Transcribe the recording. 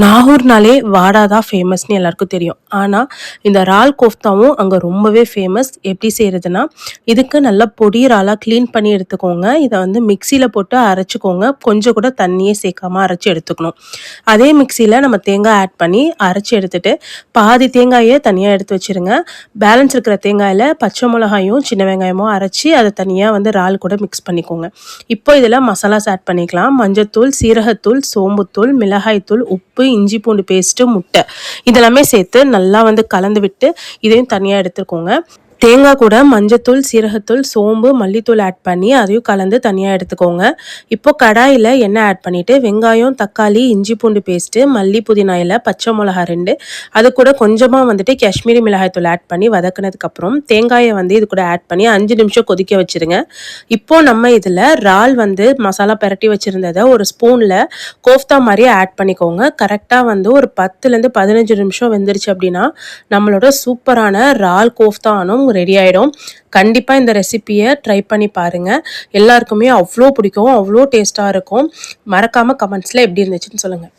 நாகூர்னாலே வாடா தான் ஃபேமஸ்னு எல்லாருக்கும் தெரியும். ஆனா, இந்த இறால் கோஃப்தாவும் அங்க ரொம்பவே ஃபேமஸ். எப்படி செய்றதுன்னா, இதுக்கு நல்லா பொடி இறாலா கிளீன் பண்ணி எடுத்துக்கோங்க. இத வந்து மிக்ஸியில போட்டு அரைச்சுக்கோங்க. கொஞ்சம் கூட தண்ணியே சேர்க்காம அரைச்சு எடுத்துக்கணும். அதே மிக்ஸியில நம்ம தேங்காய் ஆட் பண்ணி அரைச்சு எடுத்துட்டு, பாதி தேங்காய தனியா எடுத்து வச்சுருங்க. பேலன்ஸ் இருக்கிற தேங்காயில பச்சை மிளகாயும், சின்ன வெங்காயமும் அரைச்சு அத தனியா வந்து இறால் கூட மிக்ஸ் பண்ணிக்கோங்க. இப்போ இதில மசாலாஸ் ஆட் பண்ணிக்கலாம். மஞ்சத்தூள், சீரகத்தூள், சோம்புத்தூள், மிளகாய்த்தூள், உப்பு, இஞ்சி பூண்டு பேஸ்ட்டு, முட்டை இதெல்லாமே சேர்த்து நல்லா வந்து கலந்து விட்டு இதையும் தனியா எடுத்துக்கோங்க. தேங்காய் கூட மஞ்சத்தூள், சீரகத்தூள், சோம்பு, மல்லித்தூள் ஆட் பண்ணி அதையும் கலந்து தனியா எடுத்துக்கோங்க. இப்போ கடாயில எண்ணெய் ஆட் பண்ணிட்டு வெங்காயம், தக்காளி, இஞ்சி பூண்டு பேஸ்ட்டு, மல்லி, புதினா இலை, பச்சை மிளகா 2 அது கூட கொஞ்சமா வந்துட்டு காஷ்மீரி மிளகாய்த்தூள் ஆட் பண்ணி வதக்குனதுக்கப்புறம் தேங்காயை வந்து இது கூட ஆட் பண்ணி 5 நிமிஷம் கொதிக்க வச்சுருங்க. இப்போ நம்ம இதில் இறால் வந்து மசாலா பிரட்டி வச்சுருந்ததை ஒரு ஸ்பூனில் கோஃப்தா மாதிரியே ஆட் பண்ணிக்கோங்க. கரெக்டாக வந்து ஒரு 10லேருந்து 15 நிமிஷம் வெந்துருச்சு அப்படின்னா நம்மளோட சூப்பரான இறால் கோஃப்தானும் ரெடி ஆகிடும். கண்டிப்பாக இந்த ரெசிபியை ட்ரை பண்ணி பாருங்கள். எல்லாருக்குமே அவ்வளோ பிடிக்கும், அவ்வளோ டேஸ்ட்டாக இருக்கும். மறக்காமல் கமெண்ட்ஸில் எப்படி இருந்துச்சுன்னு சொல்லுங்கள்.